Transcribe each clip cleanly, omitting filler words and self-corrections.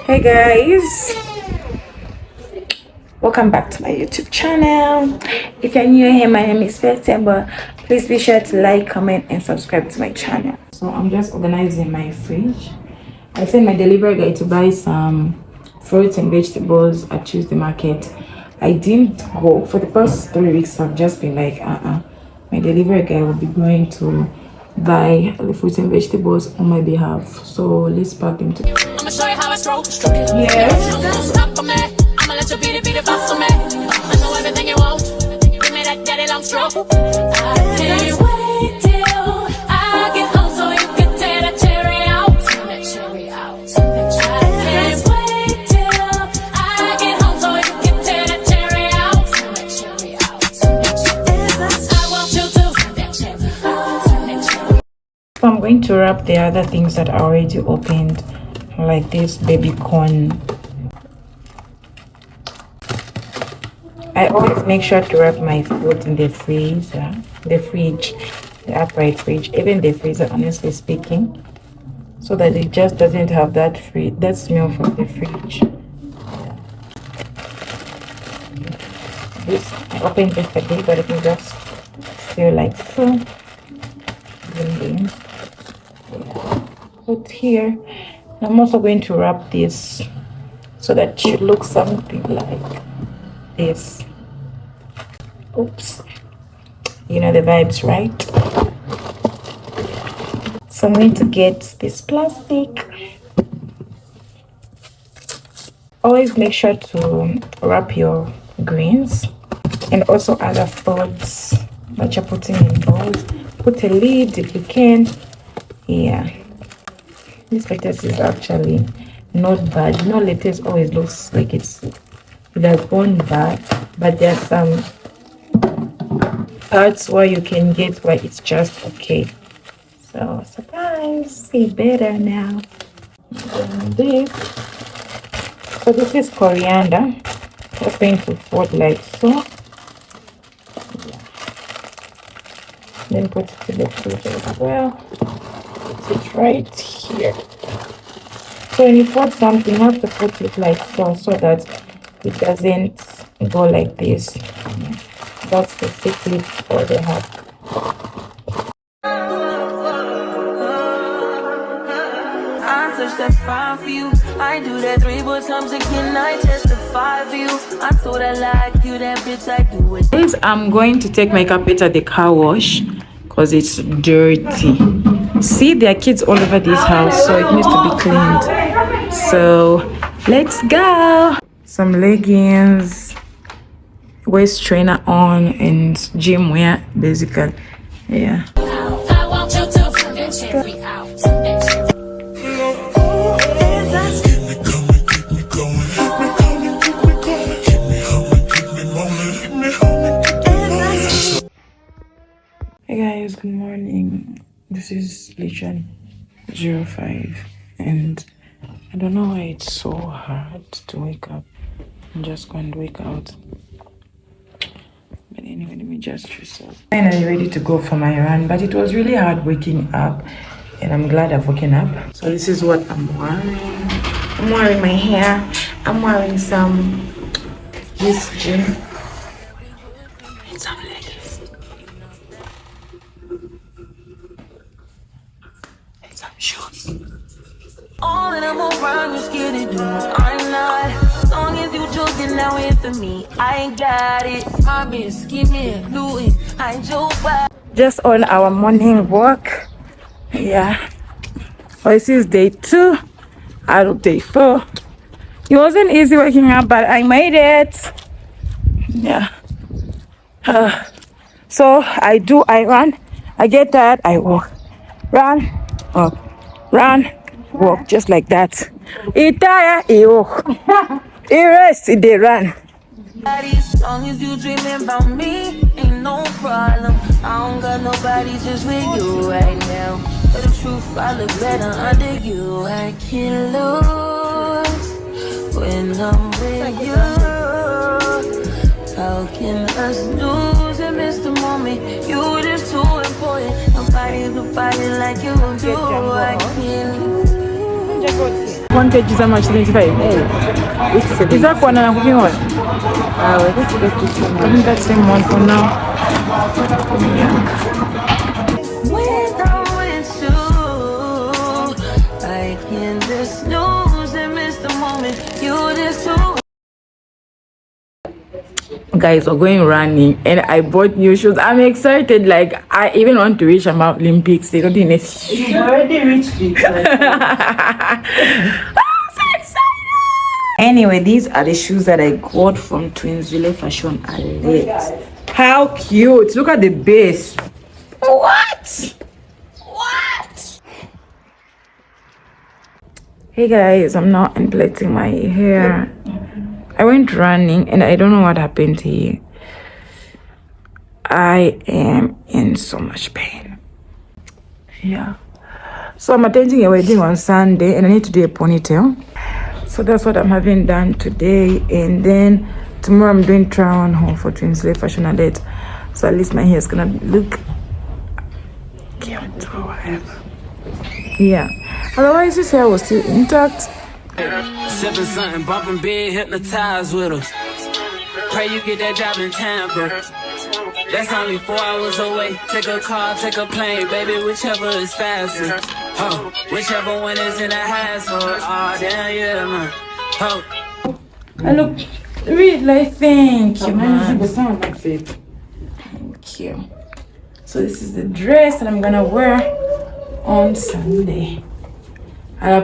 Hey guys, welcome back to my YouTube channel. If you're new here, my name is Faith Tembo. Please be sure to like, comment and subscribe to my channel. So I'm just organizing my fridge. I sent my delivery guy to buy some fruits and vegetables at Tuesday market. I didn't go for the past 3 weeks. I've just been like my delivery guy will be going to buy the fruits and vegetables on my behalf. So let's pack them together. I'ma show you how I stroke it. Yes. Stop for me. I'ma let you beat it boss for me. I know everything you want. Give me that daddy long stroke. I can't wait till I get home so you can tear that cherry out. Tear that cherry out. I can't wait till I get home so you can tear that cherry out. Tear that cherry out. I want you to tear that cherry out. So I'm going to wrap the other things that are already opened, like this baby corn. I always make sure to wrap my food in the freezer, the fridge, the upright fridge, even the freezer, honestly speaking, so that it just doesn't have that smell from the fridge. This I opened yesterday, but it can just feel like so. Put here. I'm also going to wrap this so that it should look something like this. Oops, you know the vibes, right? So I'm going to get this plastic. Always make sure to wrap your greens and also other foods that you're putting in bowls. Put a lid if you can. Yeah, this lettuce is actually not bad. You know, lettuce always looks like it has gone bad, but there are some parts where you can get where it's just okay. So surprise, see better now. And this is coriander. Just going to fold like so. Yeah. Then put it in the fridge as well. Put it right here. So when you fold something, you have to put it like so that it doesn't go like this. Yeah. That's the secret for the heart. I touch that 5 for you. I do that 3 more times again. I testify for you. I told I like you, that bitch. I do it. Guys, I'm going to take my carpet at the car wash because it's dirty. See, there are kids all over this house, so it needs to be cleaned. So let's go. Some leggings, waist trainer on, and gym wear, basically. Yeah. I want you to check me out. Hey guys, good morning. This is Legion 05, and I don't know why it's so hard to wake up. I'm just going to wake out. But anyway, let me just reset. Finally ready to go for my run, but it was really hard waking up, and I'm glad I've woken up. So this is what I'm wearing. I'm wearing my hair. I'm wearing this gym and some leggings and some shoes. All that I'm around, you scared to do. I'm not. As long as you joking now in for me, I ain't got it. My bitch, give me a Louis. I joke back. Just on our morning walk. Yeah. Oh, this is day 2 out of day 4. It wasn't easy waking up, but I made it. Yeah. So I run. I get tired, I walk. Run, walk. Run, walk, just like that. It tired, it walk. It rest, it they run. As long as you dreaming about me, ain't no problem. I don't got nobody just with you right now. But the truth, I look better under you. I can't lose when I'm with you. How can us lose and miss the moment? You just too important. Nobody like you do. I can't lose. 1 kg is how much? 75. Is that for another cooking oil? Let's get this one. I think that's the same one for now. Yeah. Guys, we're going running and I bought new shoes. I'm excited. Like, I even want to reach about Olympics. They don't think it's... You've already reached it. I'm so excited. Anyway, these are the shoes that I got from Twinsville Fashion Outlet. How cute. Look at the base. What? Hey guys, I'm now unplaiting my hair. I went running and I don't know what happened here. I am in so much pain. Yeah. So I'm attending a wedding on Sunday and I need to do a ponytail. So that's what I'm having done today. And then tomorrow I'm doing try on haul for Twinsville Fashion Outlet. So at least my hair is gonna look cute or whatever. Yeah. Otherwise this hair was still intact. Sipping something, bumping big, hypnotized with her. Pray you get that job in Tampa. That's only 4 hours away. Take a car, take a plane, baby, whichever is faster. Oh, whichever one is in the household. Oh, damn, yeah, man. Oh. I look really, thank you, man. Thank you. So this is the dress that I'm gonna wear on Sunday. Na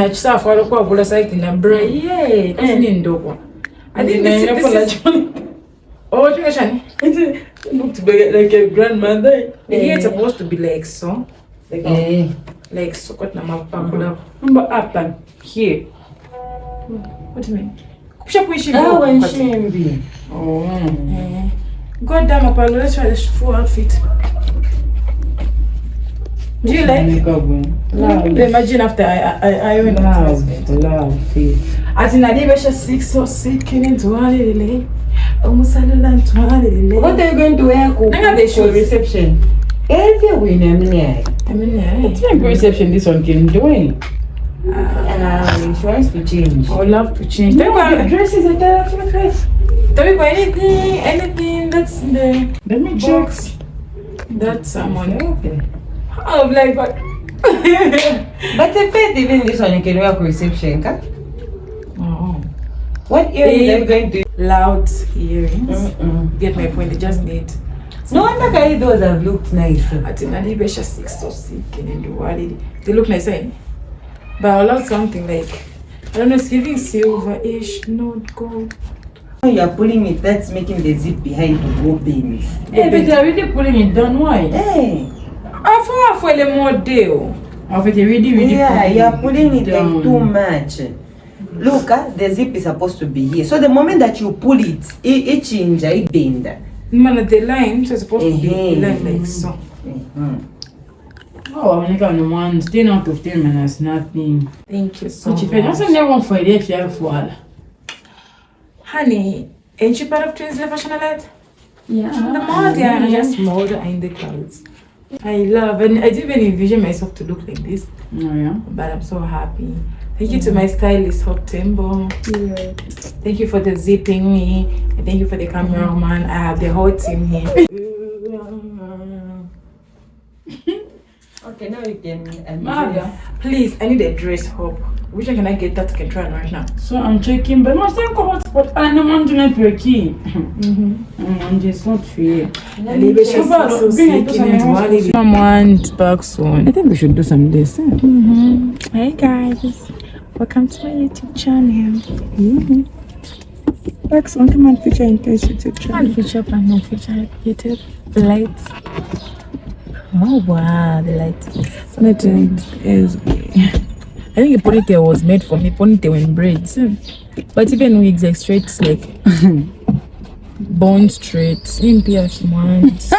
chisa falo kwa bula site na bra yeah ni ndogo. I think this is oh chani it looked like a grandmother. Yeah, it's supposed to be like so like so got na mapakula number up and here. What do you mean? Kusha kuishi Shimbi. God damn apalo, let's try this full outfit. Do you like? Imagine after I went love. As in Adibesha 6 so sick into What are you going to wear? For reception. Every winner, it's like reception this one can do it. She wants to change. I would love to change. Dresses are there for the face. Don't we anything that's in the Let me box. That's someone. Okay. Oh, like what? But the faith, even this one you can wear for reception, ka? Oh. What earrings are you going to? Loud earrings. Get my point. They just need. No wonder guys those have looked nice. I think Adibesha 6 so sick and they look nice, eh? But I love something like I don't know, it's giving silver-ish, not gold. You are pulling it, that's making the zip behind to open. Hey, but you're really pulling it down, why? Hey. I for a more deal. Really yeah, you are pulling it down. Like too much. Look, the zip is supposed to be here. So the moment that you pull it changes, it bends. Man, the line is supposed to be line like so. Oh, I'm not on one. 10 out of 10 minutes, nothing. Thank you so much. much. That's never for a day if you have for Honey, ain't you part of Twinsville Fashion Outlet? Yeah. The more they are just more in the clothes. I love, and I didn't even envision myself to look like this. Oh, yeah. But I'm so happy. Thank you to my stylist, Faith Tembo. Yeah. Thank you for the zipping me. And thank you for the cameraman. I have the whole team here. Okay, now you can. Please, I need a dress, Hope. Which one can I get that I can try on right now? So I'm checking, but most time come hotspot. I don't want to net your key. I'm just not fair. Someone back soon. I think we should do some of this. Hey guys, welcome to my YouTube channel. Back soon, come and feature in this YouTube channel. I'll feature up and not feature YouTube. The lights. Oh wow, the lights. Is I think a ponytail was made for me. Ponytail and braids. But even wigs like straight, like bone straight. In pierce ones.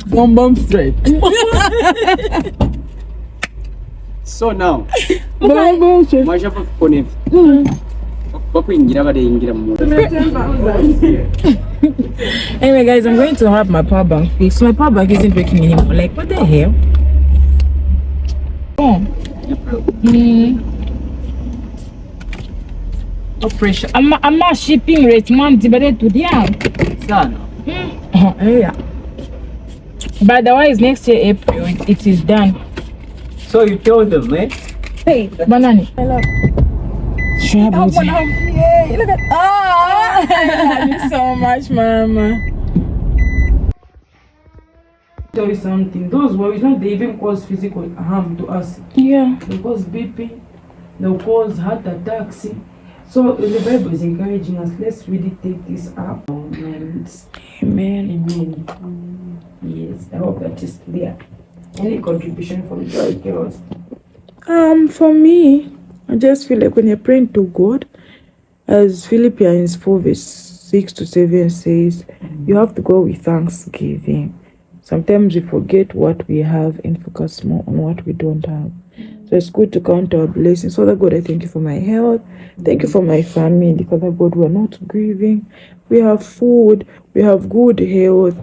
one bump straight. So now, Bump straight. maisha pa kone. Papo ingira bade ingira mu. Anyway guys, I'm going to have my power bank fixed. So my power bank isn't working anymore. Like what the hell? Oh, No pressure. I'm not shipping rate man divided to the Sana. yeah. But otherwise next year April it is done. So you told them, eh? Hey, banana. I love. Sure, yeah, look at I love you so much, Mama. Tell you something. Those worries not they even cause physical harm to us. Yeah. They cause BP. They cause heart attacks. So the Bible is encouraging us. Let's really take this up. Amen. Amen. Yes, I hope that is clear. Any contribution from Joy Girls? For me, I just feel like when you're praying to God, as Philippians 4 verse 6 to 7 says, you have to go with thanksgiving. Sometimes we forget what we have and focus more on what we don't have. So it's good to count our blessings. Father God, I thank you for my health. Thank you for my family. Father God, we are not grieving. We have food. We have good health.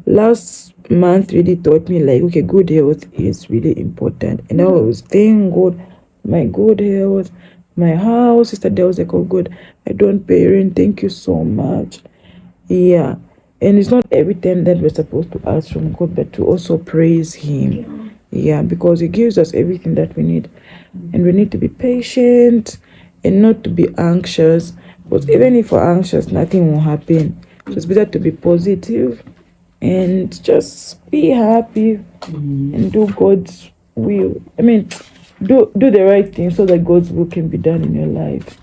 Last month really taught me like, okay, good health is really important. And I was thank God, my good health, my house. Sister Del was like, oh God, I don't pay rent. Thank you so much. Yeah. And it's not every time that we're supposed to ask from God, but to also praise Him. Yeah, because He gives us everything that we need. And we need to be patient and not to be anxious. Because even if we're anxious, nothing will happen. So it's better to be positive and just be happy and do God's will. I mean, do the right thing so that God's will can be done in your life.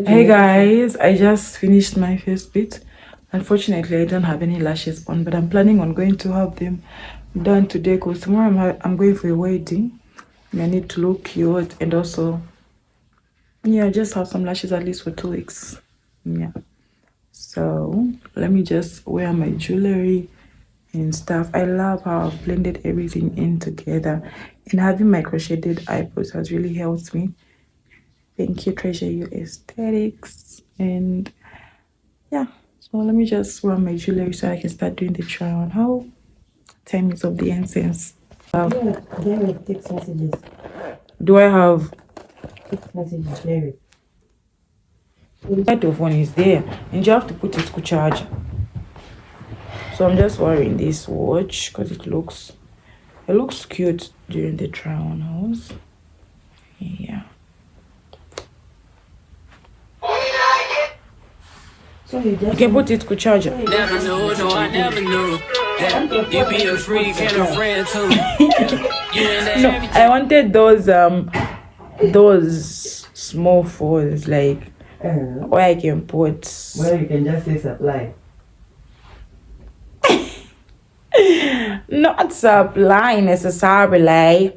Hey guys, I just finished my first bit. Unfortunately, I don't have any lashes on, but I'm planning on going to have them done today because tomorrow I'm going for a wedding and I need to look cute and also, yeah, just have some lashes at least for 2 weeks. Yeah. So let me just wear my jewelry and stuff. I love how I've blended everything in together, and having my crocheted eyebrows has really helped me. Thank you, Treasure You Aesthetics. And yeah, so let me just wear my jewelry so I can start doing the try on. How time is of the incense. Derek, text messages. Do I have Text messages, Derek. the phone is there and you have to put it to charge. So I'm just wearing this watch because it looks cute during the try on house. Yeah. So you just You can put it to charger. Never knew, no, I never knew that you be a freak and a friend too. You in that No, everything. I wanted those small phones like where I can put. well, you can just say supply. Not supply necessarily.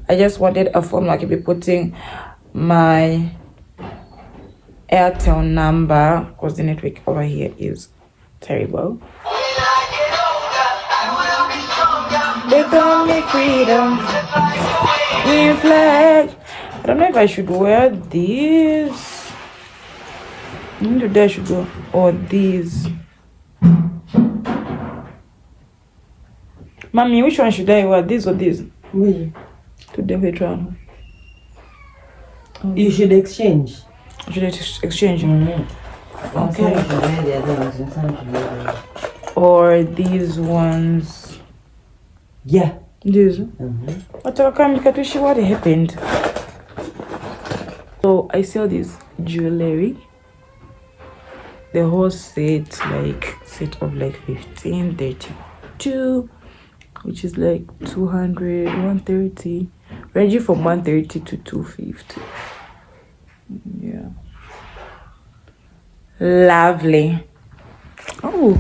I just wanted a phone where I could be putting my Airtel number because the network over here is terrible. They call me freedom in flag. I don't know if I should wear these. Maybe I should go or these. Mommy, which one should I wear? These or these? Which? To the veteran. You should exchange. Should I exchange? Okay. Or these ones. Yeah. These. What happened? So I sell this jewelry. The whole set of like 15, 32, which is like 200, 130, ranging from 130 to 250. Yeah. Lovely. Oh.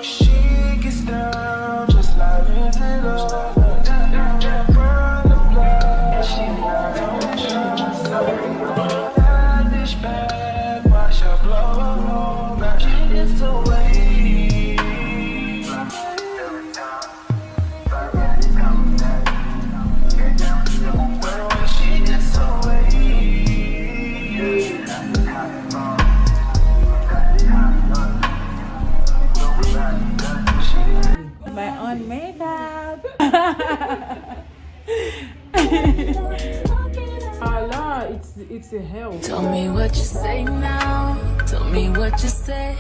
She gets down just like makeup. Allah, it's a hell. Tell me what you say now. Tell me what you say.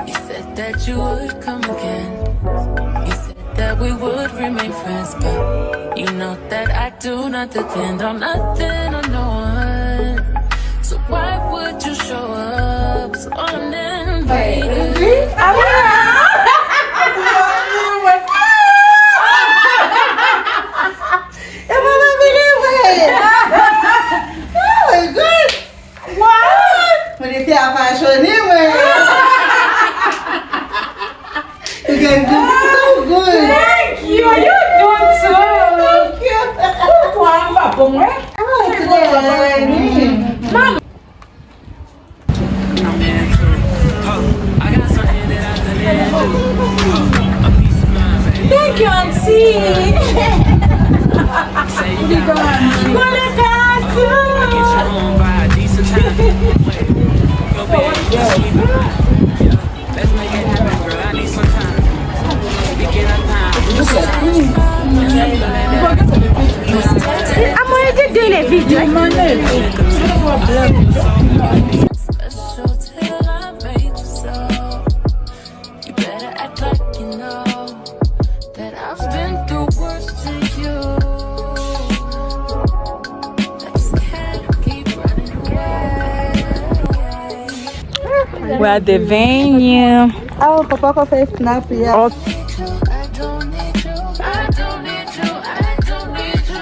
You said that you would come again. You said that we would remain friends, but you know that I do not depend on nothing or no one. So why would you show up so uninvited? You guys do so good. Thank you. You do too. Thank you. Mom. I'm into I got something that I can into a piece of mind, baby. Thank you, Auntie. Say you got I get you home by a decent time. Wait, yo, baby, just keep it high. Yeah, let's make it happen, girl. I need some time. Speaking of time, I'm already doing a video. special till I made you so. You better act like you know that I've been through worse to you. I just can't keep running away. We're at the venue. Oh, Papa Faith Snap, yeah. I don't need you, I don't need you, I don't need you.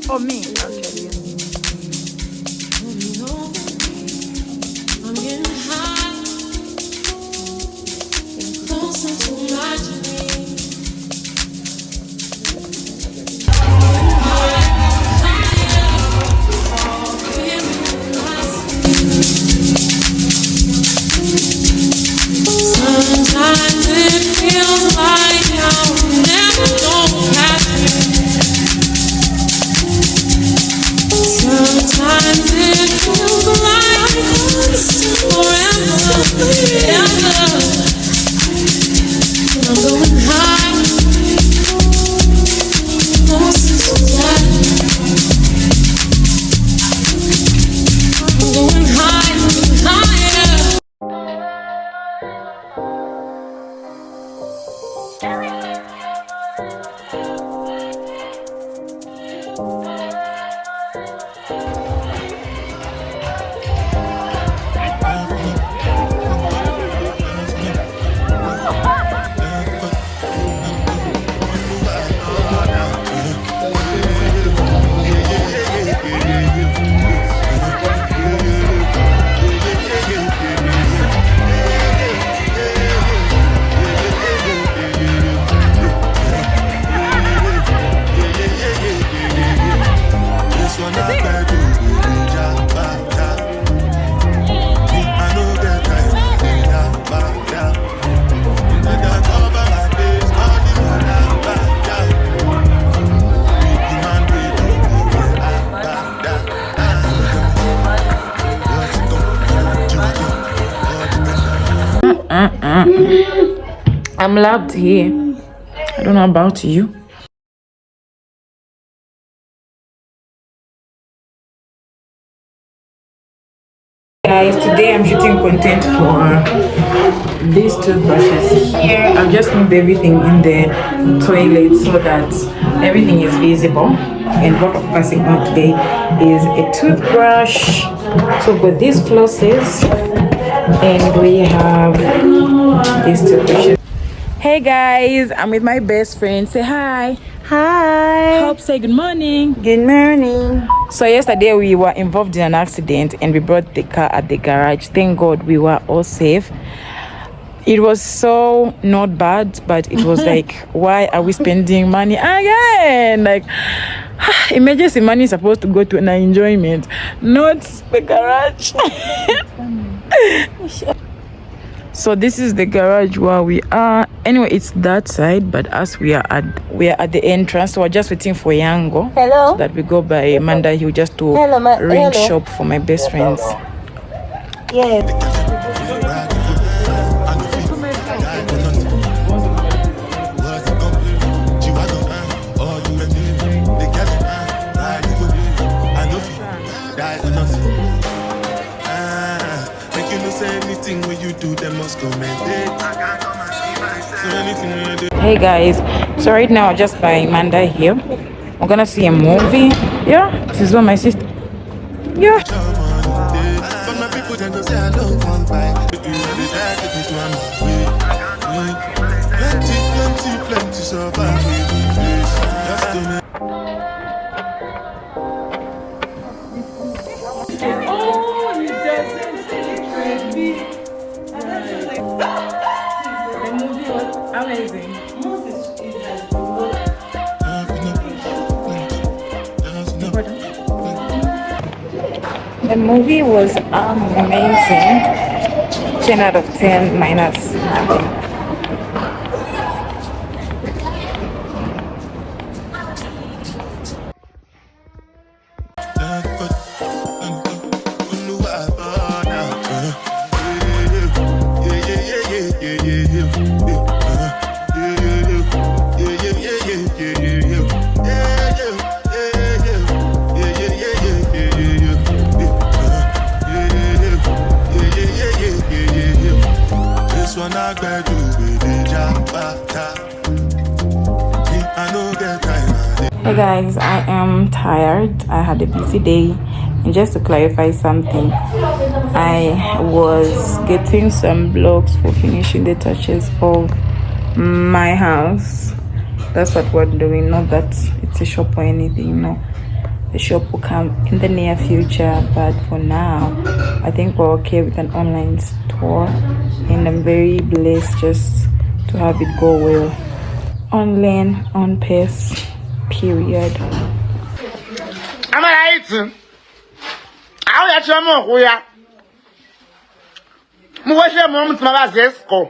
Oh, me. I'll tell you. I'm getting high, closer to my dream. Sometimes it feels like I'll never go happy. Sometimes it feels like forever, ever. I'm going high, closer to that. I'm going higher, higher. I'm loved here. I don't know about you. Guys, today I'm shooting content for these toothbrushes here. I've just moved everything in the toilet so that everything is visible, and what I'm focusing on today is a toothbrush. So with these flosses, and we have these toothbrushes. Hey guys, I'm with my best friend. Say hi. Hi. Hope say good morning. Good morning. So yesterday we were involved in an accident and we brought the car at the garage. Thank God we were all safe. It was so not bad, but it was like, why are we spending money again? Like, emergency money is supposed to go to an enjoyment, not the garage. So this is the garage where we are. Anyway, it's that side, but us we are at the entrance. So we're just waiting for Yango. Hello. So that we go by Manda Hill just to ring shop for my best friends. Yes. Hey guys, so right now I'm just by Manda Hill. We're gonna see a movie. Yeah, this is what my sister. Yeah. Amazing. The movie was amazing. 10 out of 10 minus. Hey guys, I am tired. I had a busy day, and just to clarify something, I was getting some blocks for finishing the touches of my house. That's what we're doing, not that it's a shop or anything, you know. The shop will come in the near future, but for now I think we're okay with an online store, and I'm very blessed just to have it go well. Online, on pace, period. I'm alright. I'll let you know who you are. Mwaje mwa mtu mabazesko.